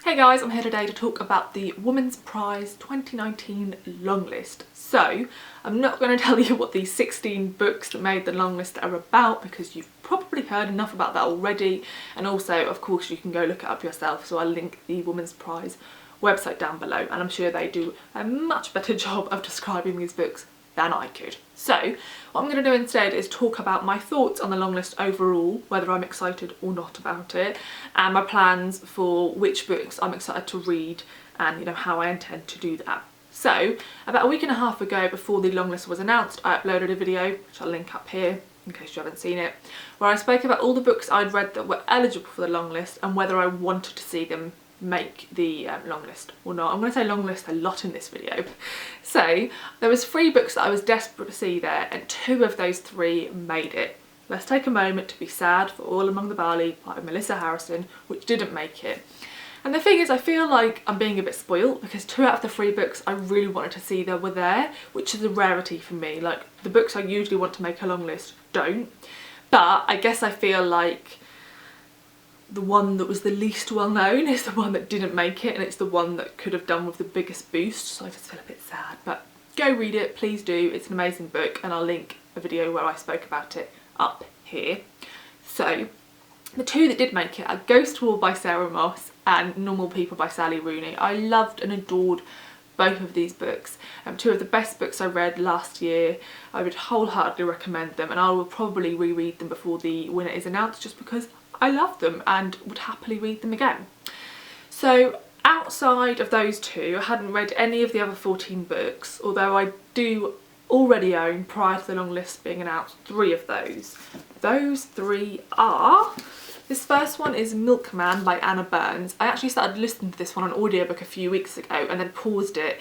Hey guys, I'm here today to talk about the Women's Prize 2019 Longlist. So, I'm not going to tell you what these 16 books that made the longlist are about because you've probably heard enough about that already, and also of course you can go look it up yourself, so I'll link the Women's Prize website down below, and I'm sure they do a much better job of describing these books than I could. So what I'm going to do instead is talk about my thoughts on the longlist overall, whether I'm excited or not about it, and my plans for which books I'm excited to read and how I intend to do that. So about a week and a half ago, before the longlist was announced, I uploaded a video, which I'll link up here in case you haven't seen it, where I spoke about all the books I'd read that were eligible for the longlist and whether I wanted to see them make the long list or not. I'm going to say long list a lot in this video. So there was 3 books that I was desperate to see there, and 2 of those 3 made it. Let's take a moment to be sad for All Among the Barley by Melissa Harrison, which didn't make it. And the thing is, I feel like I'm being a bit spoiled because 2 out of the 3 books I really wanted to see there were there, which is a rarity for me. Like, the books I usually want to make a long list don't. But I guess I feel like the one that was the least well known is the one that didn't make it, and it's the one that could have done with the biggest boost, so I just feel a bit sad. But go read it, please do. It's an amazing book, and I'll link a video where I spoke about it up here. So the 2 that did make it are Ghost War by Sarah Moss and Normal People by Sally Rooney. I loved and adored both of these books. 2 of the best books I read last year. I would wholeheartedly recommend them, and I will probably reread them before the winner is announced just because I love them and would happily read them again. So outside of those 2, I hadn't read any of the other 14 books, although I do already own, prior to the long list being announced, 3 of those. Those 3 are... this first one is Milkman by Anna Burns. I actually started listening to this one on audiobook a few weeks ago and then paused it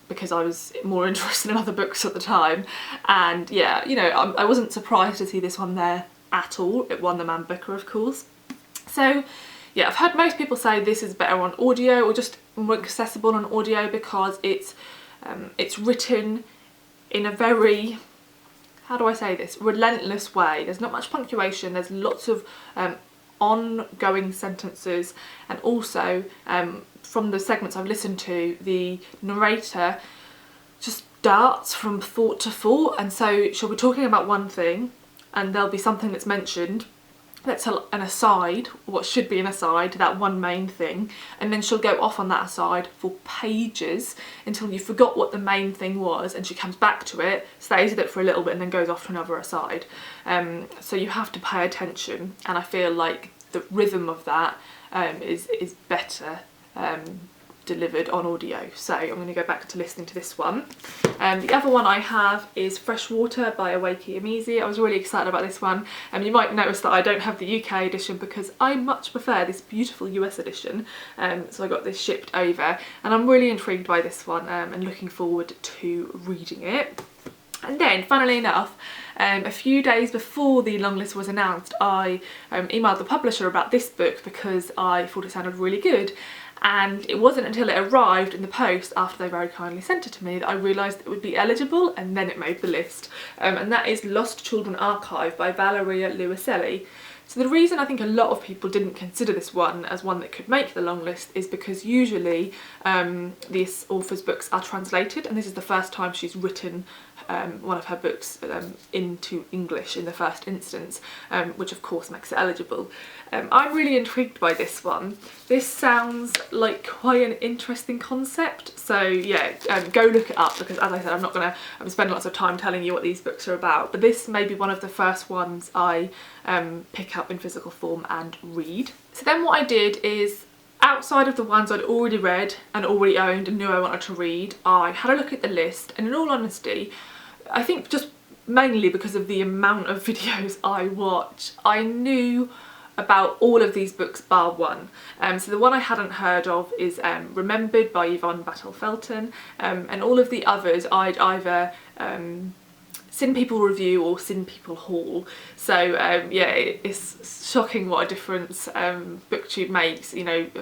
because I was more interested in other books at the time. And yeah, I wasn't surprised to see this one there at all. It won the Man Booker, of course. So yeah, I've heard most people say this is better on audio, or just more accessible on audio, because it's written in a very, how do I say this, relentless way. There's not much punctuation, there's lots of ongoing sentences, and also from the segments I've listened to, the narrator just darts from thought to thought, and so she'll be talking about one thing and there'll be something that's mentioned that's an aside, what should be an aside to that one main thing, and then she'll go off on that aside for pages until you forgot what the main thing was, and she comes back to it, stays with it for a little bit, and then goes off to another aside. So you have to pay attention, and I feel like the rhythm of that is better delivered on audio. So I'm going to go back to listening to this one. The other one I have is Freshwater by Awaki Amizi. I was really excited about this one, and you might notice that I don't have the UK edition because I much prefer this beautiful US edition, so I got this shipped over, and I'm really intrigued by this one and looking forward to reading it. And then, funnily enough, a few days before the longlist was announced, I emailed the publisher about this book because I thought it sounded really good. And it wasn't until it arrived in the post, after they very kindly sent it to me, that I realised it would be eligible, and then it made the list. And that is Lost Children Archive by Valeria Luiselli. So the reason I think a lot of people didn't consider this one as one that could make the long list is because usually this author's books are translated, and this is the first time she's written one of her books into English in the first instance, which of course makes it eligible. I'm really intrigued by this one. This sounds like quite an interesting concept, so yeah, go look it up, because as I said, I'm not going to spend lots of time telling you what these books are about, but this may be one of the first ones I pick up in physical form and read. So then what I did is, outside of the ones I'd already read and already owned and knew I wanted to read, I had a look at the list, and in all honesty, I think just mainly because of the amount of videos I watch, I knew about all of these books bar one. So the one I hadn't heard of is Remembered by Yvonne Battle Felton, and all of the others I'd either seen people review or seen people haul. So yeah, it's shocking what a difference BookTube makes.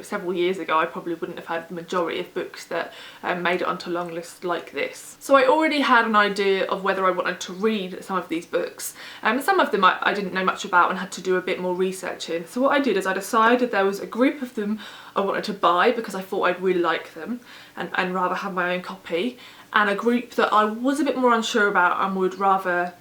Several years ago I probably wouldn't have had the majority of books that made it onto long lists like this. So I already had an idea of whether I wanted to read some of these books, and some of them I didn't know much about and had to do a bit more research in. So what I did is I decided there was a group of them I wanted to buy because I thought I'd really like them and rather have my own copy, and a group that I was a bit more unsure about and would rather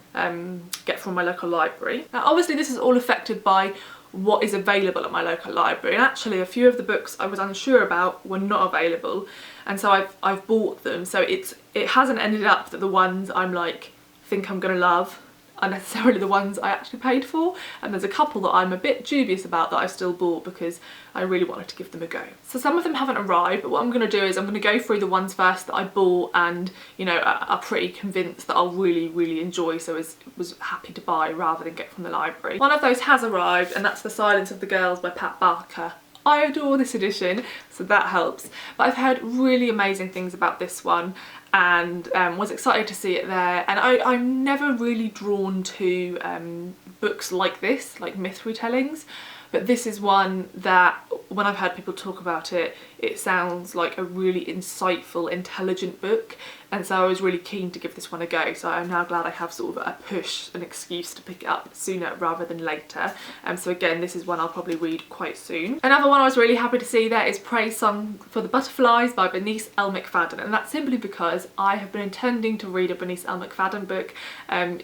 get from my local library. Now obviously this is all affected by what is available at my local library, and actually a few of the books I was unsure about were not available, and so I've bought them. So it hasn't ended up that the ones I'm like think I'm gonna love are necessarily the ones I actually paid for, and there's a couple that I'm a bit dubious about that I've still bought because I really wanted to give them a go. So some of them haven't arrived, but what I'm going to do is I'm going to go through the ones first that I bought and, you know, are pretty convinced that I'll really enjoy, so was happy to buy rather than get from the library. One of those has arrived, and that's The Silence of the Girls by Pat Barker. I adore this edition, so that helps. But I've heard really amazing things about this one, and was excited to see it there. And I'm never really drawn to books like this, like myth retellings, but this is one that when I've heard people talk about it, it sounds like a really insightful, intelligent book, and so I was really keen to give this one a go. So I'm now glad I have sort of a push, an excuse to pick it up sooner rather than later. So again, this is one I'll probably read quite soon. Another one I was really happy to see there is Praise Song for the Butterflies by Bernice L. McFadden, and that's simply because I have been intending to read a Bernice L. McFadden book.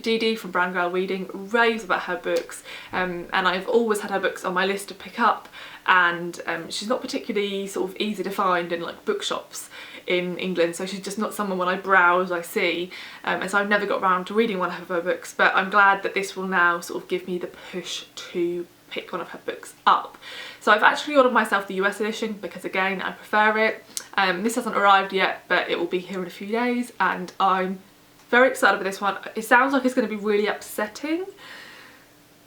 Dee Dee from Brown Girl Reading raves about her books, and I've always had her books on my list to pick up, and she's not particularly sort of easy to find in like bookshops in England, so she's just not someone when I browse I see, and so I've never got around to reading one of her books, but I'm glad that this will now sort of give me the push to pick one of her books up. So I've actually ordered myself the US edition because again I prefer it. This hasn't arrived yet, but it will be here in a few days, and I'm very excited with this one. It sounds like it's going to be really upsetting,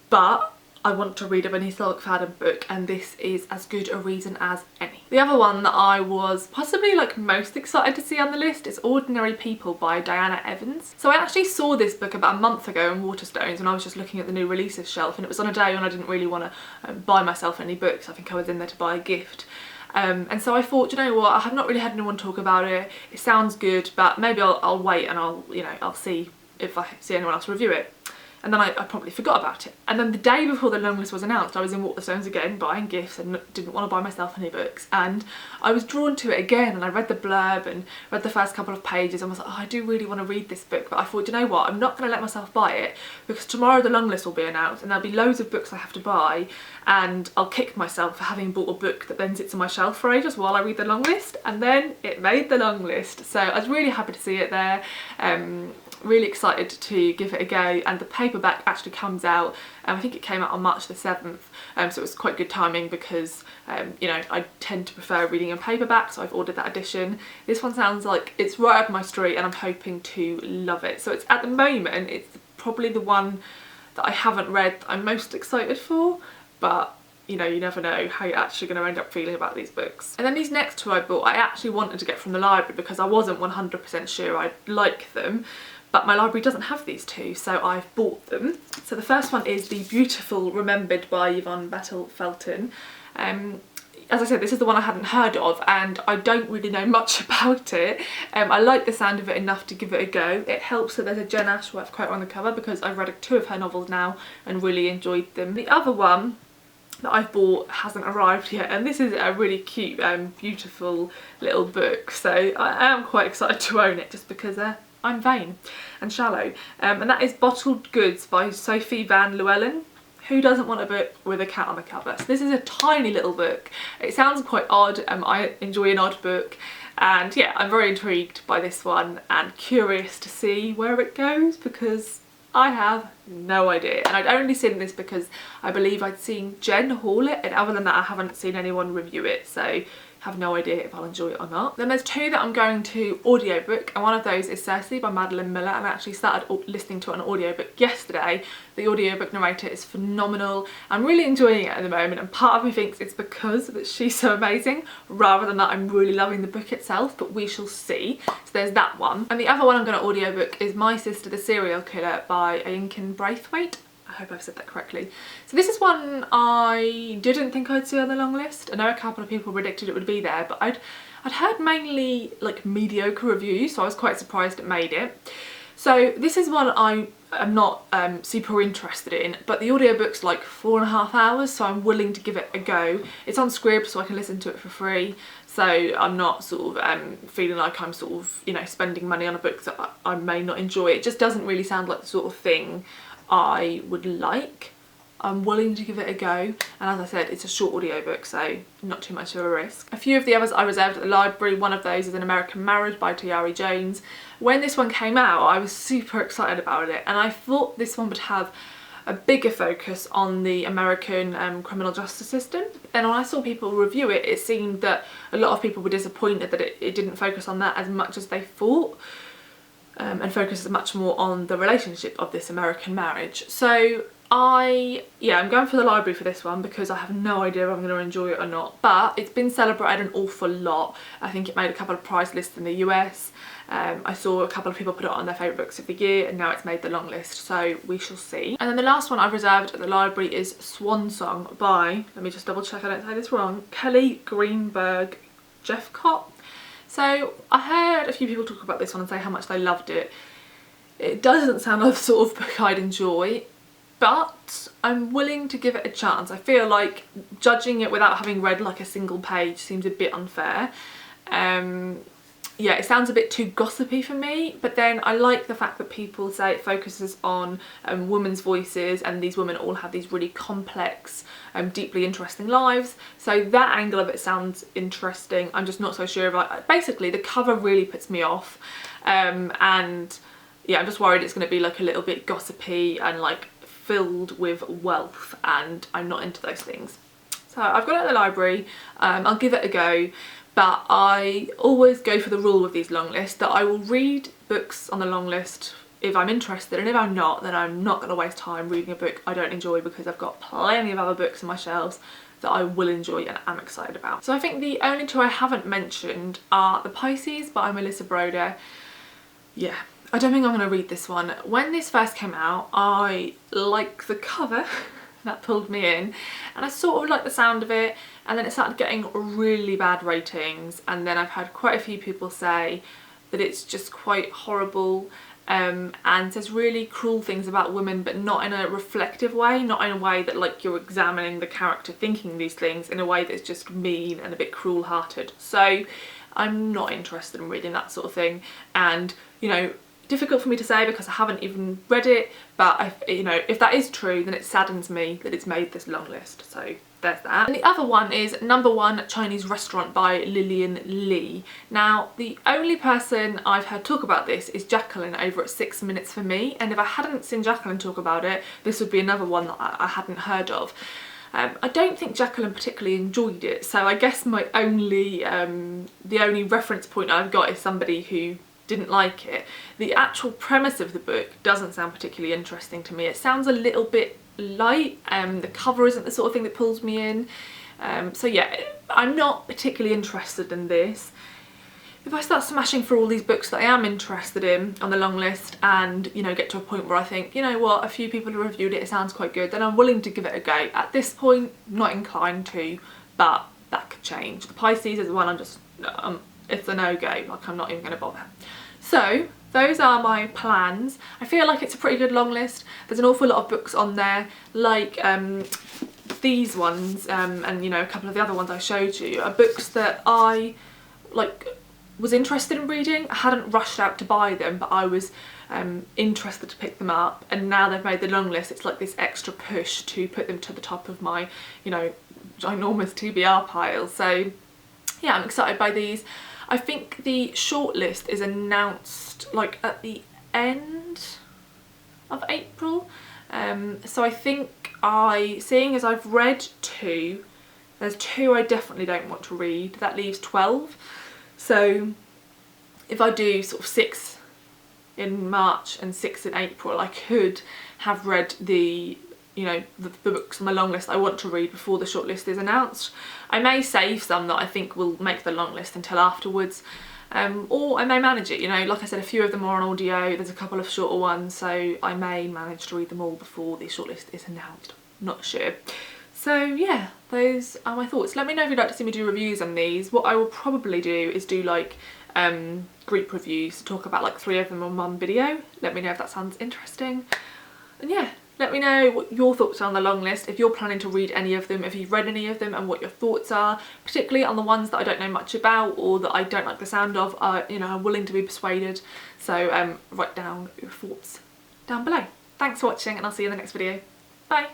but I want to read a Bernice L. McFadden book, and this is as good a reason as any. The other one that I was possibly like most excited to see on the list is Ordinary People by Diana Evans. So I actually saw this book about a month ago in Waterstones when I was just looking at the new releases shelf, and it was on a day when I didn't really want to buy myself any books. I think I was in there to buy a gift. And so I thought, you know what, I have not really had anyone talk about it. It sounds good, but maybe I'll wait and I'll see if I see anyone else review it. And then I probably forgot about it. And then the day before the Longlist was announced, I was in Waterstones again buying gifts and didn't want to buy myself any books. And I was drawn to it again, and I read the blurb and read the first couple of pages and was like, oh, I do really want to read this book. But I thought, you know what, I'm not going to let myself buy it because tomorrow the Longlist will be announced and there'll be loads of books I have to buy, and I'll kick myself for having bought a book that then sits on my shelf for ages while I read the Longlist. And then it made the Longlist. So I was really happy to see it there. Really excited to give it a go, and the paperback actually comes out, I think it came out on March the 7th, so it was quite good timing because you know, I tend to prefer reading in paperback, so I've ordered that edition. This one sounds like it's right up my street and I'm hoping to love it. So it's at the moment, it's probably the one that I haven't read that I'm most excited for, but you know, you never know how you're actually going to end up feeling about these books. And then these next two I bought, I actually wanted to get from the library because I wasn't 100% sure I'd like them, but my library doesn't have these two, so I've bought them. So the first one is The Beautiful Remembered by Yvonne Battle Felton. As I said, this is the one I hadn't heard of, and I don't really know much about it. I like the sound of it enough to give it a go. It helps that there's a Jen Ashworth quote on the cover because I've read two of her novels now and really enjoyed them. The other one that I've bought hasn't arrived yet, and this is a really cute, beautiful little book, so I am quite excited to own it just because I'm vain and shallow, and that is Bottled Goods by Sophie Van Llewellyn. Who doesn't want a book with a cat on the cover? So this is a tiny little book. It sounds quite odd, I enjoy an odd book, and yeah, I'm very intrigued by this one and curious to see where it goes because I have no idea, and I'd only seen this because I believe I'd seen Jen haul it, and other than that I haven't seen anyone review it, so have no idea if I'll enjoy it or not. Then there's two that I'm going to audiobook, and one of those is Circe by Madeline Miller, and I actually started listening to it on audiobook yesterday. The audiobook narrator is phenomenal. I'm really enjoying it at the moment, and part of me thinks it's because that she's so amazing rather than that I'm really loving the book itself, but we shall see. So there's that one. And the other one I'm going to audiobook is My Sister the Serial Killer by Ainken Braithwaite. I hope I've said that correctly. So this is one I didn't think I'd see on the long list. I know a couple of people predicted it would be there, but I'd heard mainly like mediocre reviews, so I was quite surprised it made it. So this is one I I'm not super interested in, but the audiobook's like 4.5 hours, so I'm willing to give it a go. It's on Scrib, so I can listen to it for free, so I'm not sort of feeling like I'm sort of, you know, spending money on a book that I may not enjoy. It just doesn't really sound like the sort of thing I would like. I'm willing to give it a go, and as I said, it's a short audiobook, so not too much of a risk. A few of the others I reserved at the library. One of those is An American Marriage by T.R.E. Jones. When this one came out, I was super excited about it, and I thought this one would have a bigger focus on the American criminal justice system. And when I saw people review it, it seemed that a lot of people were disappointed that it didn't focus on that as much as they thought. And focuses much more on the relationship of this American marriage. So I'm going for the library for this one because I have no idea if I'm going to enjoy it or not, but it's been celebrated an awful lot. I think it made a couple of prize lists in the US. I saw a couple of people put it on their favourite books of the year, and now it's made the long list, so we shall see. And then the last one I've reserved at the library is Swan Song by, let me just double check I don't say this wrong, Kelly Greenberg Jeffcott. So I heard a few people talk about this one and say how much they loved it. It doesn't sound like the sort of book I'd enjoy, but I'm willing to give it a chance. I feel like judging it without having read like a single page seems a bit unfair. Yeah, it sounds a bit too gossipy for me, but then I like the fact that people say it focuses on women's voices, and these women all have these really complex, deeply interesting lives. So that angle of it sounds interesting. I'm just not so sure about, basically the cover really puts me off, and yeah, I'm just worried it's going to be like a little bit gossipy and like filled with wealth, and I'm not into those things. So I've got it at the library. I'll give it a go. But I always go for the rule with these long lists that I will read books on the long list if I'm interested, and if I'm not, then I'm not going to waste time reading a book I don't enjoy, because I've got plenty of other books on my shelves that I will enjoy and am excited about. So I think the only two I haven't mentioned are The Pisces by Melissa Broder. Yeah, I don't think I'm going to read this one. When this first came out, I liked the cover. That pulled me in, and I sort of liked the sound of it, and then it started getting really bad ratings, and then I've had quite a few people say that it's just quite horrible, and says really cruel things about women, but not in a reflective way, not in a way that like you're examining the character thinking these things, in a way that's just mean and a bit cruel-hearted. So I'm not interested in reading that sort of thing, and you know, difficult for me to say because I haven't even read it, but you know, if that is true, then it saddens me that it's made this long list. So there's that. And the other one is Number One Chinese Restaurant by Lillian Lee. Now, the only person I've heard talk about this is Jacqueline over at 6 Minutes for Me, and if I hadn't seen Jacqueline talk about it, this would be another one that I hadn't heard of. I don't think Jacqueline particularly enjoyed it, so I guess my only the only reference point I've got is somebody who didn't like it. The actual premise of the book doesn't sound particularly interesting to me. It sounds a little bit light, the cover isn't the sort of thing that pulls me in, so yeah, I'm not particularly interested in this. If I start smashing through all these books that I am interested in on the long list, and you know, get to a point where I think, you know what, a few people have reviewed it, it sounds quite good, then I'm willing to give it a go. At this point, not inclined to, but that could change. The Pisces is one I'm just, it's a no-go, like I'm not even going to bother. So those are my plans. I feel like it's a pretty good long list. There's an awful lot of books on there, like these ones, and you know, a couple of the other ones I showed you are books that I like was interested in reading. I hadn't rushed out to buy them, but I was interested to pick them up, and now they've made the long list, it's like this extra push to put them to the top of my, you know, ginormous TBR pile. So yeah, I'm excited by these. I think the shortlist is announced like at the end of April, so I think seeing as I've read two, there's two I definitely don't want to read, that leaves 12. So if I do sort of 6 in March and 6 in April, I could have read the, you know, the books on the long list I want to read before the shortlist is announced. I may save some that I think will make the long list until afterwards, or I may manage it, you know, like I said, a few of them are on audio, there's a couple of shorter ones, so I may manage to read them all before the shortlist is announced, not sure. So yeah, those are my thoughts. Let me know if you'd like to see me do reviews on these. What I will probably do is do like group reviews, talk about like 3 of them on one video. Let me know if that sounds interesting. And yeah, let me know what your thoughts are on the long list, if you're planning to read any of them, if you've read any of them, and what your thoughts are, particularly on the ones that I don't know much about or that I don't like the sound of. You know, I'm willing to be persuaded, so write down your thoughts down below. Thanks for watching, and I'll see you in the next video. Bye!